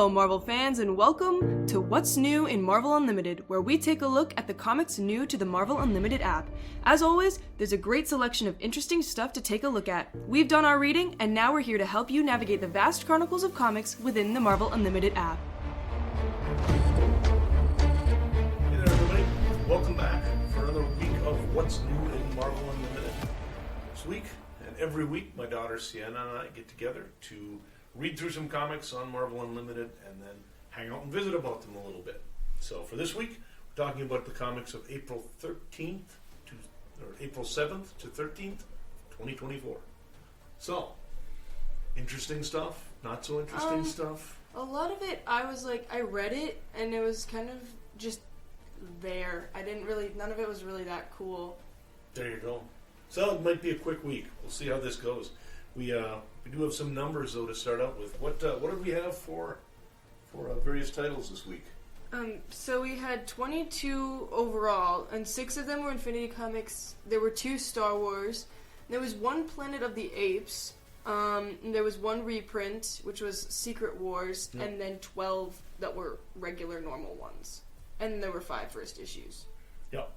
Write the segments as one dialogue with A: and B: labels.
A: Hello, Marvel fans, and welcome to What's New in Marvel Unlimited, where we take a look at the comics new to the Marvel Unlimited app. As always, there's a great selection of interesting stuff to take a look at. We've done our reading, and now we're here to help you navigate the vast chronicles of comics within the Marvel Unlimited app.
B: Hey there, everybody. Welcome back for another week of What's New in Marvel Unlimited. This week, and every week, my daughter Siena and I get together to read through some comics on Marvel Unlimited and then hang out and visit about them a little bit. So for this week, we're talking about the comics of April 7th to 13th, 2024. So, interesting stuff, not so interesting stuff.
A: A lot of it, I read it, and it was kind of just there. None of it was really that cool.
B: There you go. So it might be a quick week. We'll see how this goes. We do have some numbers though to start out with. What do we have for various titles this week?
A: So we had 22 overall, and 6 of them were Infinity Comics. There were 2 Star Wars. There was 1 Planet of the Apes. And there was 1 reprint, which was Secret Wars, and then 12 that were regular normal ones. And there were 5 first issues.
B: Yep.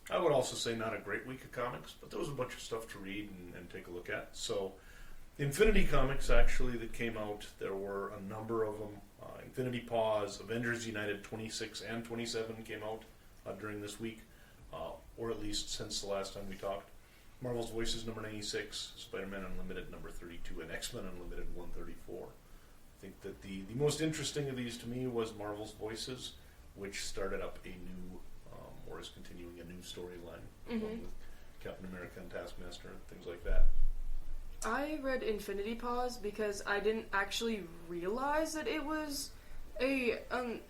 B: I would also say not a great week of comics, but there was a bunch of stuff to read and take a look at. So Infinity Comics, actually, that came out, there were a number of them. Infinity Pause, Avengers United 26 and 27 came out during this week, or at least since the last time we talked. Marvel's Voices number 96, Spider-Man Unlimited number 32, and X-Men Unlimited 134. I think that the most interesting of these to me was Marvel's Voices, which started up a new, or is continuing a new storyline with Captain America and Taskmaster and things like that.
A: I read Infinity Pause because I didn't actually realize that it was an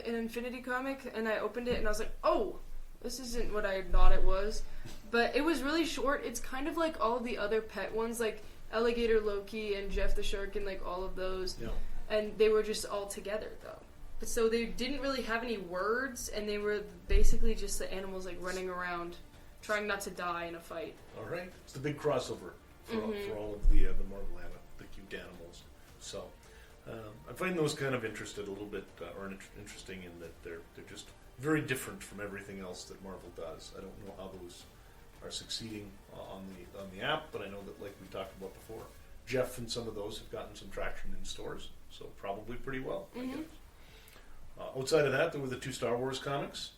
A: Infinity comic, and I opened it and I was like, oh, this isn't what I thought it was. But it was really short. It's kind of like all the other pet ones, like Alligator Loki and Jeff the Shark and like all of those. Yeah. And they were just all together though. So they didn't really have any words, and they were basically just the animals like running around, trying not to die in a fight.
B: All right, it's the big crossover for all of the Marvel the cute animals. So I find those kind of interesting in that they're just very different from everything else that Marvel does. I don't know how those are succeeding on the app, but I know that, like we talked about before, Jeff and some of those have gotten some traction in stores, so probably pretty well, I guess. Outside of that, there were the 2 Star Wars comics.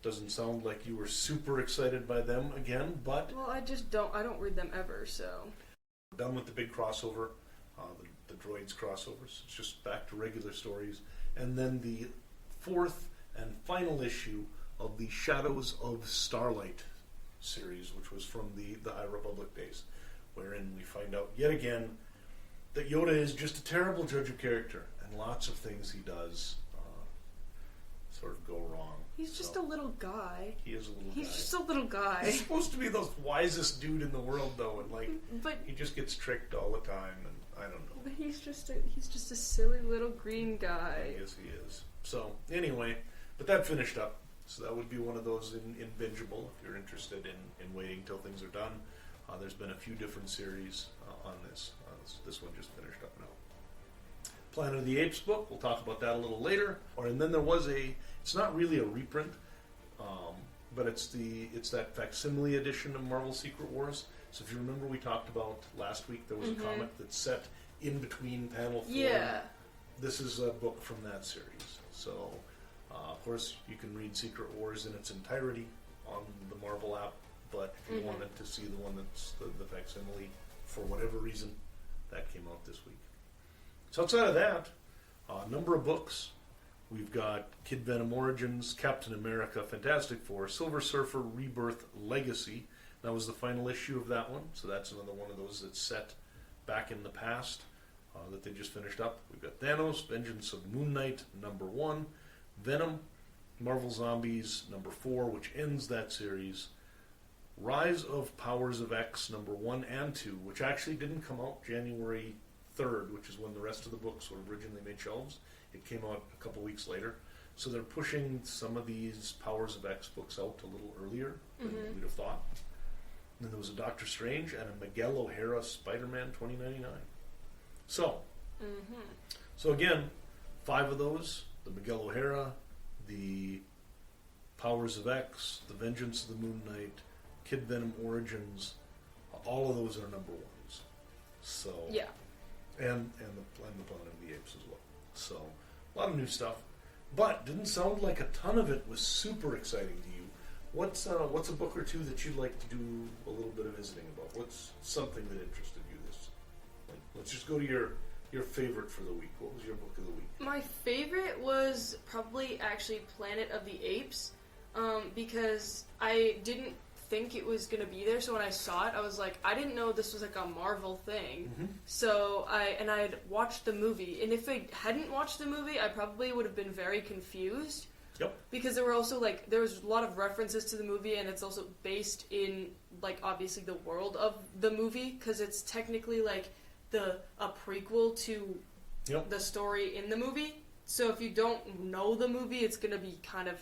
B: Doesn't sound like you were super excited by them again, but...
A: Well, I don't read them ever, so...
B: Done with the big crossover, the droids crossovers. It's just back to regular stories. And then the 4th and final issue of the Shadows of Starlight series, which was from the High Republic days, wherein we find out yet again that Yoda is just a terrible judge of character, and lots of things he does sort of go wrong.
A: He's just a little guy.
B: He is a little guy.
A: He's just a little guy.
B: He's supposed to be the wisest dude in the world, though, and he just gets tricked all the time, and I don't know.
A: But he's just a silly little green guy.
B: Yes, he is. So anyway, but that finished up. So that would be one of those in BINGEABLE if you're interested in waiting till things are done. There's been a few different series on this. This one just finished up now. Planet of the Apes book, we'll talk about that a little later. And then there was it's not really a reprint, but it's that facsimile edition of Marvel Secret Wars. So if you remember, we talked about last week, there was a comic that's set in between panel 4.
A: Yeah.
B: This is a book from that series. So, of course, you can read Secret Wars in its entirety on the Marvel app, but if you wanted to see the one that's the facsimile, for whatever reason, that came out this week. So outside of that, a number of books. We've got Kid Venom Origins, Captain America, Fantastic Four, Silver Surfer, Rebirth, Legacy. That was the final issue of that one, so that's another one of those that's set back in the past that they just finished up. We've got Thanos, Vengeance of Moon Knight, number 1, Venom, Marvel Zombies, number 4, which ends that series, Rise of Powers of X, number 1 and 2, which actually didn't come out January 3rd, which is when the rest of the books were originally made shelves. It came out a couple weeks later. So they're pushing some of these Powers of X books out a little earlier than we'd have thought. And then there was a Doctor Strange and a Miguel O'Hara Spider-Man 2099. So again, 5 of those: the Miguel O'Hara, the Powers of X, the Vengeance of the Moon Knight, Kid Venom Origins. All of those are number 1s. So
A: Yeah.
B: and the Planet of the Apes as well. So a lot of new stuff, but didn't sound like a ton of it was super exciting to you. What's a book or two that you'd like to do a little bit of visiting about? What's something that interested you this? Like, let's just go to your favorite for the week. What was your book of the week?
A: My favorite was probably actually Planet of the Apes, because I didn't think it was going to be there, so when I saw it, I was like, I didn't know this was like a Marvel thing.
B: Mm-hmm.
A: So I had watched the movie, and if I hadn't watched the movie, I probably would have been very confused.
B: Yep.
A: Because there was a lot of references to the movie, and it's also based in, like, obviously the world of the movie, because it's technically like a prequel to the story in the movie. So if you don't know the movie, it's going to be kind of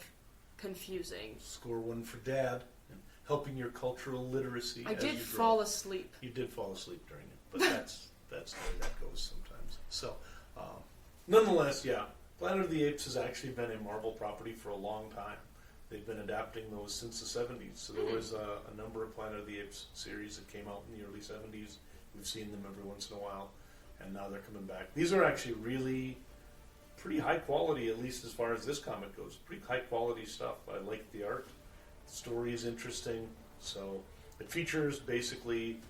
A: confusing.
B: Score 1 for Dad. Helping your cultural literacy.
A: I did fall asleep.
B: You did fall asleep during it, but that's the way that goes sometimes. So, nonetheless, yeah, Planet of the Apes has actually been a Marvel property for a long time. They've been adapting those since the 70s. So there was a number of Planet of the Apes series that came out in the early 70s. We've seen them every once in a while, and now they're coming back. These are actually really pretty high quality, at least as far as this comic goes. Pretty high quality stuff. I like the art. The story is interesting. So it features basically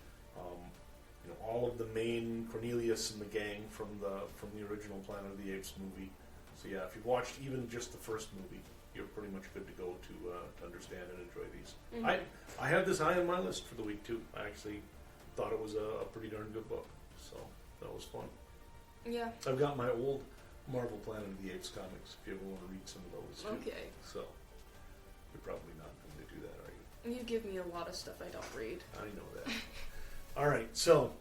B: all of the main Cornelius and the gang from the original Planet of the Apes movie. So yeah, if you've watched even just the first movie, you're pretty much good to go to understand and enjoy these. Mm-hmm. I had this high on my list for the week too. I actually thought it was a pretty darn good book. So that was fun.
A: Yeah.
B: I've got my old Marvel Planet of the Apes comics if you ever want to read some of those too. Okay. So you're probably not going to do that, are you?
A: You give me a lot of stuff I don't read.
B: I know that. All right. So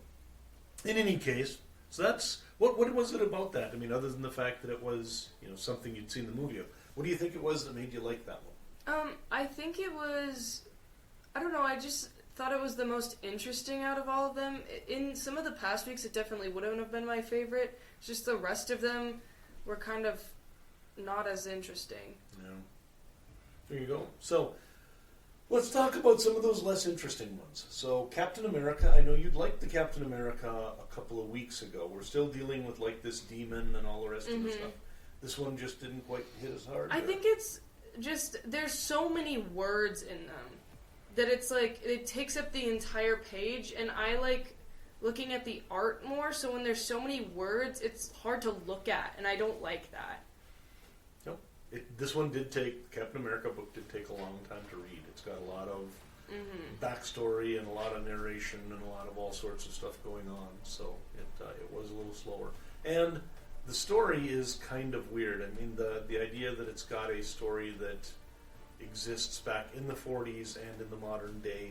B: in any case, so that's what was it about that? I mean, other than the fact that it was something you'd seen the movie of, what do you think it was that made you like that one?
A: I think it was, I don't know, I just thought it was the most interesting out of all of them. In some of the past weeks, it definitely wouldn't have been my favorite. It's just the rest of them were kind of not as interesting.
B: Yeah. There you go. So let's talk about some of those less interesting ones. So Captain America, I know you'd liked the Captain America a couple of weeks ago. We're still dealing with like this demon and all the rest of the stuff. This one just didn't quite hit as hard.
A: I think it's just, there's so many words in them that it's like, it takes up the entire page, and I like looking at the art more, so when there's so many words, it's hard to look at, and I don't like that.
B: Nope. This one did take, the Captain America book did take a long time to read. It's got a lot of backstory and a lot of narration and a lot of all sorts of stuff going on, so it was a little slower. And the story is kind of weird. I mean, the idea that it's got a story that exists back in the 40s and in the modern day,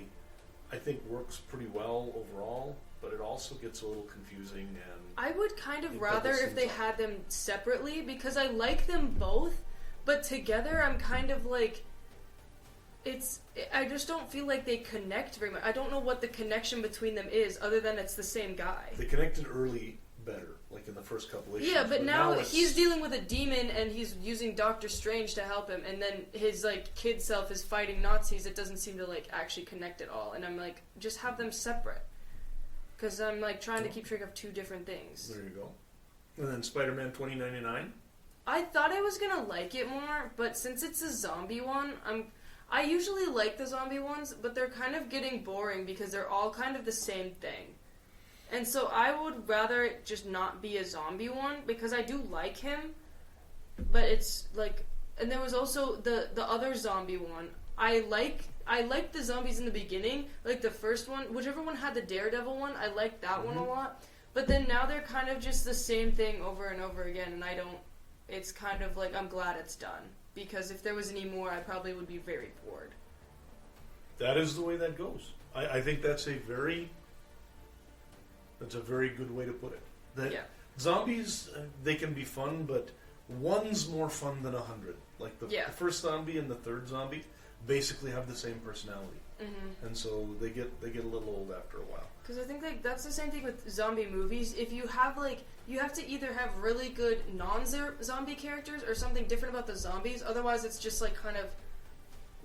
B: I think works pretty well overall, but it also gets a little confusing. And
A: I would kind of rather if they had them separately, because I like them both, but together I'm kind of like, I just don't feel like they connect very much. I don't know what the connection between them is, other than it's the same guy.
B: They connected early better, like in the first couple issues.
A: Yeah, but now he's dealing with a demon, and he's using Doctor Strange to help him, and then his like kid self is fighting Nazis. It doesn't seem to like actually connect at all, and I'm like, just have them separate, because I'm like trying to keep track of two different things.
B: There you go. And then Spider-Man 2099.
A: I thought I was gonna like it more, but since it's a zombie one, I usually like the zombie ones, but they're kind of getting boring because they're all kind of the same thing. And so I would rather it just not be a zombie one, because I do like him, but it's like, and there was also the other zombie one. I liked the zombies in the beginning, like the first one, whichever one had the Daredevil one, I liked that one a lot. But then now they're kind of just the same thing over and over again, and it's kind of like, I'm glad it's done. Because if there was any more, I probably would be very bored.
B: That is the way that goes. I think that's a very good way to put it. Zombies, they can be fun, but one's more fun than 100. Like the first zombie and the third zombie basically have the same personality. and so they get a little old after a while.
A: Because I think that's the same thing with zombie movies. If you have you have to either have really good non-zombie characters or something different about the zombies. Otherwise, it's just kind of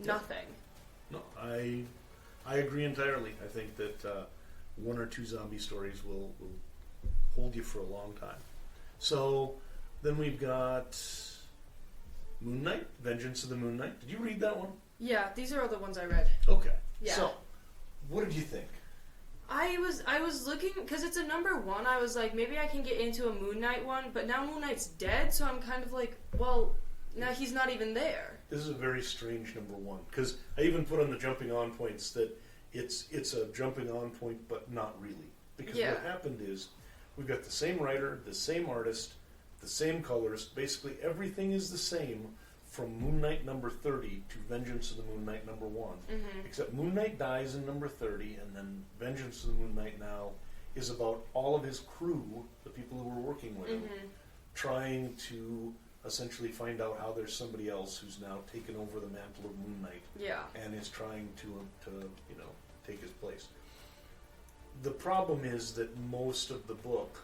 A: nothing.
B: No, I agree entirely. I think that one or two zombie stories will hold you for a long time. So then we've got Moon Knight, Vengeance of the Moon Knight. Did you read that one?
A: Yeah, these are all the ones I read.
B: Okay.
A: Yeah.
B: So, what did you think?
A: I was looking, because it's a #1, I was like, maybe I can get into a Moon Knight one, but now Moon Knight's dead, so I'm kind of like, well, now he's not even there.
B: This is a very strange #1, because I even put on the jumping on points that it's a jumping on point, but not really. Because what happened is, we've got the same writer, the same artist, the same colors, basically everything is the same from Moon Knight #30 to Vengeance of the Moon Knight #1. Except Moon Knight dies in #30, and then Vengeance of the Moon Knight now is about all of his crew, the people who were working with him, trying to essentially find out how there's somebody else who's now taken over the mantle of Moon Knight, and is trying to take his place. The problem is that most of the book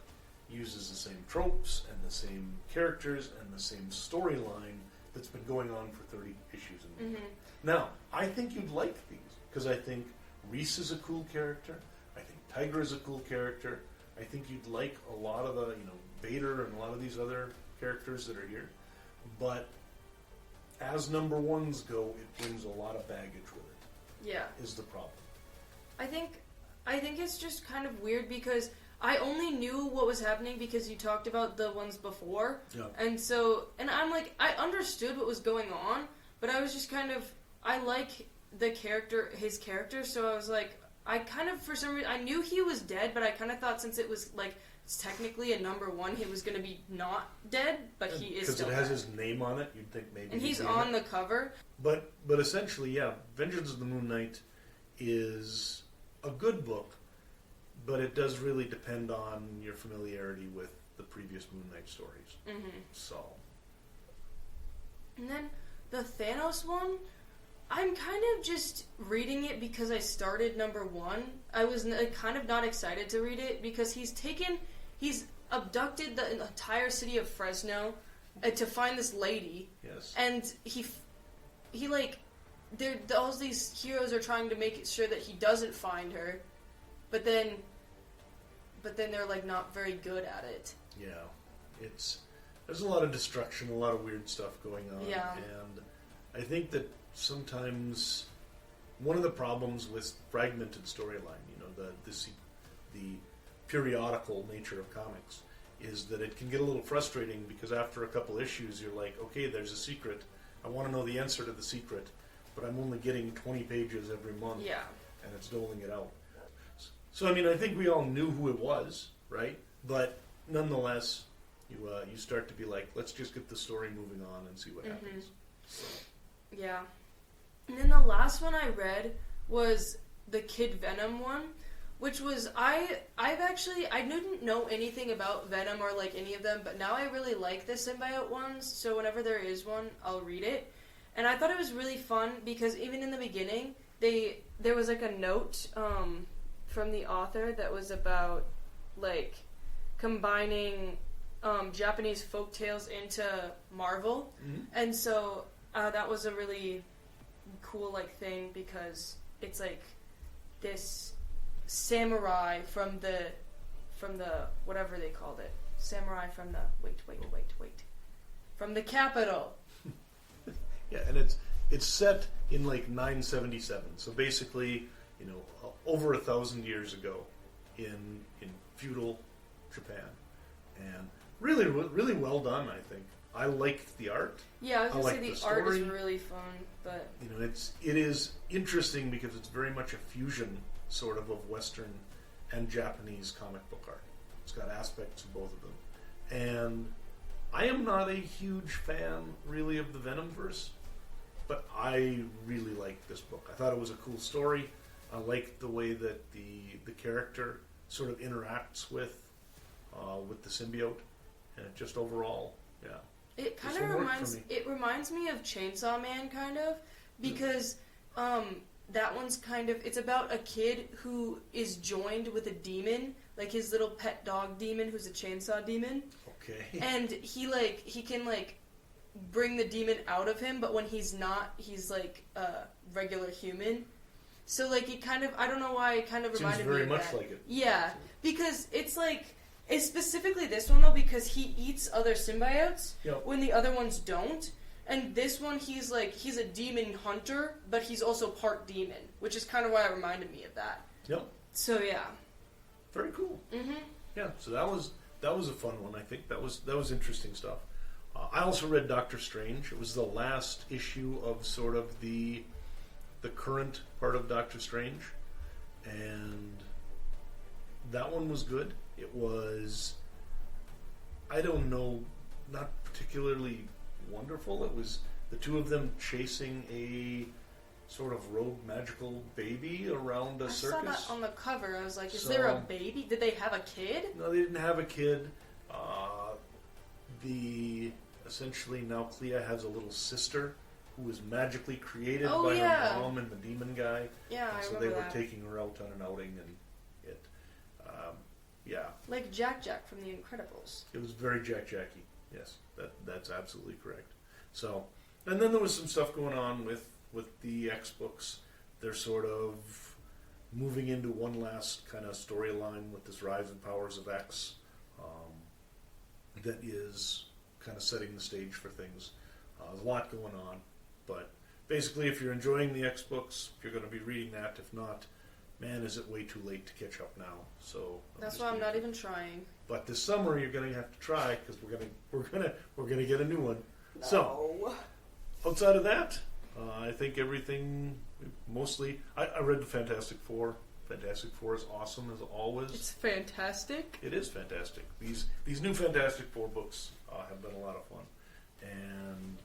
B: uses the same tropes and the same characters and the same storyline that's been going on for 30 issues. Now, I think you'd like these, because I think Reese is a cool character. I think Tiger is a cool character. I think you'd like a lot of the, Vader and a lot of these other characters that are here. But as #1s go, it brings a lot of baggage with it. Yeah. Is the problem.
A: I think it's just kind of weird because I only knew what was happening because you talked about the ones before.
B: Yeah.
A: And I'm like, I understood what was going on, but I was just kind of, I like his character, so I was like, I kind of, for some reason, I knew he was dead, but I kind of thought since it was it's technically a #1, he was going to be not dead, but he is still
B: because it has
A: dead.
B: his name on it, you'd think maybe.
A: And he's on the cover.
B: But essentially, yeah, Vengeance of the Moon Knight is a good book, but it does really depend on your familiarity with the previous Moon Knight stories. So.
A: And then the Thanos one, I'm kind of just reading it because I started #1. I was kind of not excited to read it because he's abducted the entire city of Fresno to find this lady.
B: Yes.
A: And he all these heroes are trying to make sure that he doesn't find her, but then they're not very good at it.
B: Yeah, there's a lot of destruction, a lot of weird stuff going on.
A: Yeah.
B: And I think that sometimes one of the problems with fragmented storyline, the periodical nature of comics, is that it can get a little frustrating because after a couple issues you're like, okay, there's a secret. I want to know the answer to the secret, but I'm only getting 20 pages every month.
A: Yeah.
B: And it's doling it out. So, I think we all knew who it was, right? But nonetheless, you start to be like, let's just get the story moving on and see what happens. So.
A: Yeah. And then the last one I read was the Kid Venom one, which was, I didn't know anything about Venom or any of them, but now I really like the symbiote ones, so whenever there is one, I'll read it. And I thought it was really fun because even in the beginning, there was a note from the author that was about combining Japanese folktales into Marvel, and so that was a really cool thing because it's this samurai from the whatever they called it, samurai from the from the capital.
B: Yeah, and it's set in 977. So basically, over 1,000 years ago, in feudal Japan, and really, really well done. I think I liked the art.
A: Yeah, I was gonna say the art is really fun, but
B: it is interesting because it's very much a fusion sort of Western and Japanese comic book art. It's got aspects of both of them, and I am not a huge fan, really, of the Venomverse, but I really liked this book. I thought it was a cool story. I liked the way that the character sort of interacts with the symbiote, and just overall, yeah.
A: It kind of reminds me of Chainsaw Man, kind of, because that one's kind of, it's about a kid who is joined with a demon, like his little pet dog demon who's a chainsaw demon.
B: Okay.
A: And he can like bring the demon out of him, but when he's not, he's like a regular human. So like it kind of, I don't know why it kind of reminded me of that.
B: Seems very much like it.
A: Yeah, because it's like, it's specifically this one though because he eats other symbiotes when the other ones don't. And this one, he's a demon hunter, but he's also part demon, which is kind of why it reminded me of that.
B: Yep.
A: So yeah.
B: Very cool.
A: Mm-hmm.
B: Yeah. So that was a fun one. I think that was interesting stuff. I also read Doctor Strange. It was the last issue of sort of the current part of Doctor Strange, and that one was good. It was, I don't know, not particularly wonderful. It was the two of them chasing a sort of rogue magical baby around a circus.
A: I saw that on the cover. I was like, is there a baby? Did they have a kid?
B: No, they didn't have a kid. Essentially now Clea has a little sister who was magically created by her mom and the demon guy.
A: Yeah, I remember that.
B: So they were taking her out on an outing, and
A: like Jack from The Incredibles.
B: It was very Jack-Jacky. Yes, that's absolutely correct. So, and then there was some stuff going on with the X books. They're sort of moving into one last kind of storyline with this Rise and Powers of X that is kind of setting the stage for things. There's a lot going on, but basically if you're enjoying the X books, you're going to be reading that. If not, man, is it way too late to catch up now. So
A: that's why I'm not even trying.
B: But this summer you're going to have to try because we're going to get a new one.
A: No.
B: So outside of that, I think everything mostly. I read the Fantastic Four. Fantastic Four is awesome as always.
A: It's fantastic.
B: It is fantastic. These new Fantastic Four books have been a lot of fun, and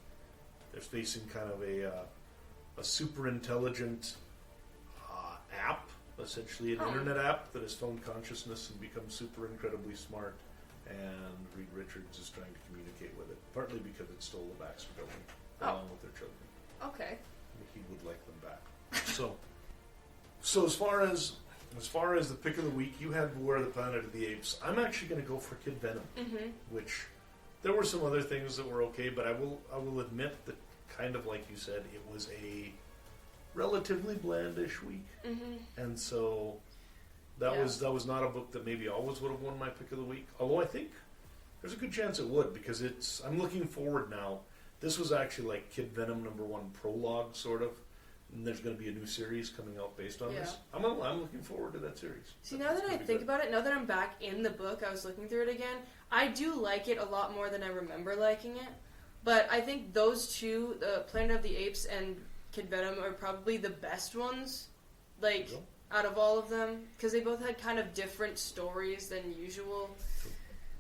B: they're facing kind of a super intelligent app, essentially an internet app that has found consciousness and become super incredibly smart. And Reed Richards is trying to communicate with it, partly because it stole the Baxter Building along with their children.
A: Okay.
B: He would like them back. So as far as the pick of the week, you had Beware the Planet of the Apes. I'm actually going to go for Kid Venom, which there were some other things that were okay, but I will admit that, kind of like you said, it was a relatively blandish week, and so that was not a book that maybe always would have won my pick of the week. Although I think there's a good chance it would, because I'm looking forward now. This was actually like Kid Venom #1 prologue, sort of. And there's going to be a new series coming out based on this. I'm looking forward to that series.
A: See, now that I think about it, now that I'm back in the book, I was looking through it again, I do like it a lot more than I remember liking it. But I think those two, the Planet of the Apes and Kid Venom, are probably the best ones, like, out of all of them. Because they both had kind of different stories than usual.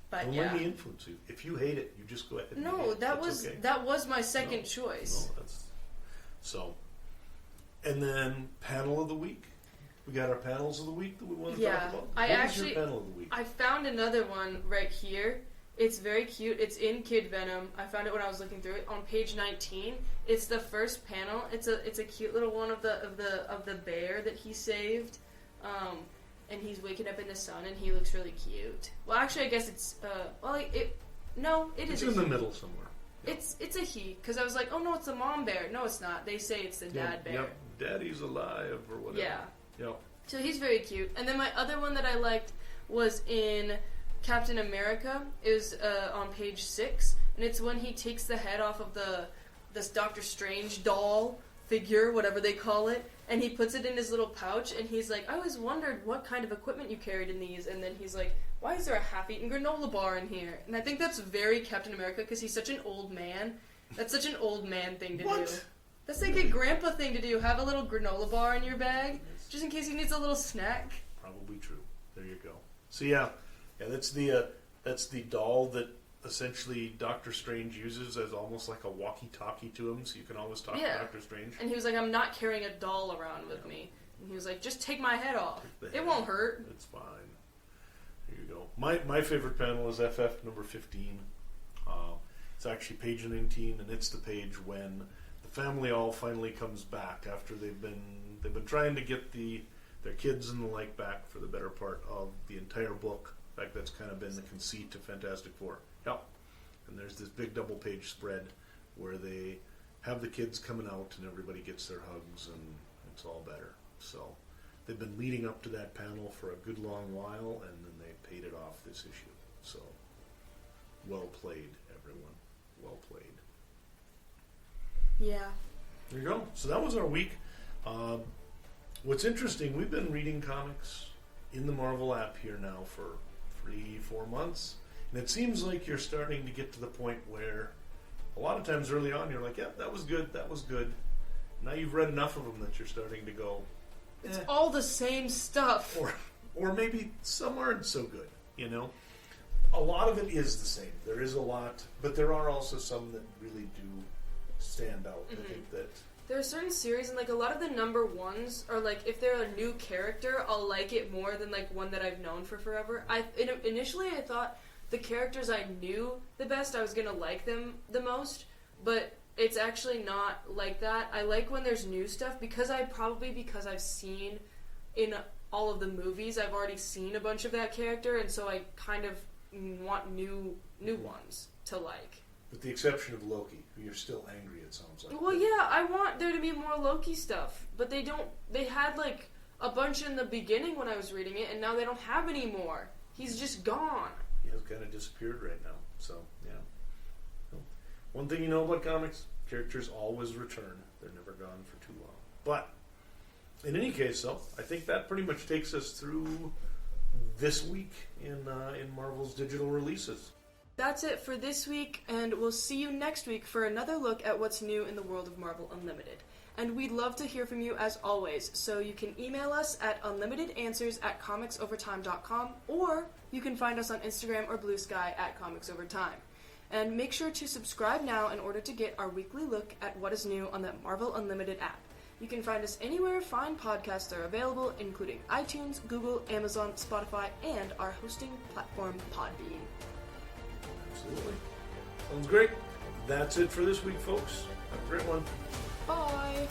A: But
B: don't let me influence you. If you hate it, you just go ahead and hate it.
A: That was my second choice.
B: No, so. And then panel of the week. We got our panels of the week that we want to talk about. What was your panel of the week?
A: I found another one right here. It's very cute. It's in Kid Venom. I found it when I was looking through it on page 19. It's the first panel. It's a cute little one of the bear that he saved. And he's waking up in the sun, and he looks really cute. Well, actually, I guess it's it is.
B: It's in the middle somewhere.
A: Yep. It's a he, because I was like, oh no, it's the mom bear. No, it's not. They say it's the dad bear.
B: Yep. Daddy's alive or whatever.
A: Yeah.
B: Yep.
A: So he's very cute. And then my other one that I liked was in Captain America. It was on page 6, and it's when he takes the head off of this Doctor Strange doll figure, whatever they call it, and he puts it in his little pouch, and he's like, I always wondered what kind of equipment you carried in these, and then he's like, why is there a half-eaten granola bar in here? And I think that's very Captain America, because he's such an old man. That's such an old man thing to do. That's like a grandpa thing to do, have a little granola bar in your bag, just in case he needs a little snack.
B: Probably true. There you go. So that's the doll that essentially Doctor Strange uses as almost like a walkie-talkie to him, so you can always talk to Doctor Strange.
A: And he was like, I'm not carrying a doll around with me. And he was like, just take my head off. It won't hurt.
B: It's fine. There you go. My favorite panel is FF number 15. It's actually page 19, and it's the page when the family all finally comes back after they've been they've been trying to get their kids and the like back for the better part of the entire book. In fact, that's kind of been the conceit of Fantastic Four. Yep. And there's this big double-page spread where they have the kids coming out and everybody gets their hugs and it's all better. So they've been leading up to that panel for a good long while, and then they paid it off this issue. So well played, everyone. Well played.
A: Yeah.
B: There you go. So that was our week. What's interesting, we've been reading comics in the Marvel app here now for 3-4 months, and it seems like you're starting to get to the point where a lot of times early on you're like, yeah, that was good. Now you've read enough of them that you're starting to go,
A: it's all the same stuff.
B: Or maybe some aren't so good, you know? A lot of it is the same. There is a lot, but there are also some that really do stand out. I think that
A: there are certain series, and like a lot of the number ones are like, if they're a new character, I'll like it more than like one that I've known for forever. Initially I thought the characters I knew the best, I was gonna like them the most, but it's actually not like that. I like when there's new stuff because I've seen in all of the movies, I've already seen a bunch of that character, and so I kind of want new ones to like.
B: With the exception of Loki, who you're still angry, it sounds like.
A: Well, yeah, I want there to be more Loki stuff, but they don't. They had like a bunch in the beginning when I was reading it, and now they don't have any more. He's just gone.
B: He has kind of disappeared right now. So yeah. Well, one thing you know about comics: characters always return. They're never gone for too long. But in any case, though, I think that pretty much takes us through this week in Marvel's digital releases.
A: That's it for this week, and we'll see you next week for another look at what's new in the world of Marvel Unlimited. And we'd love to hear from you as always, so you can email us at unlimitedanswers@comicsovertime.com, or you can find us on Instagram or Blue Sky at comicsovertime. And make sure to subscribe now in order to get our weekly look at what is new on the Marvel Unlimited app. You can find us anywhere fine podcasts are available, including iTunes, Google, Amazon, Spotify, and our hosting platform, Podbean.
B: Absolutely. Sounds great. That's it for this week, folks. Have a great one.
A: Bye!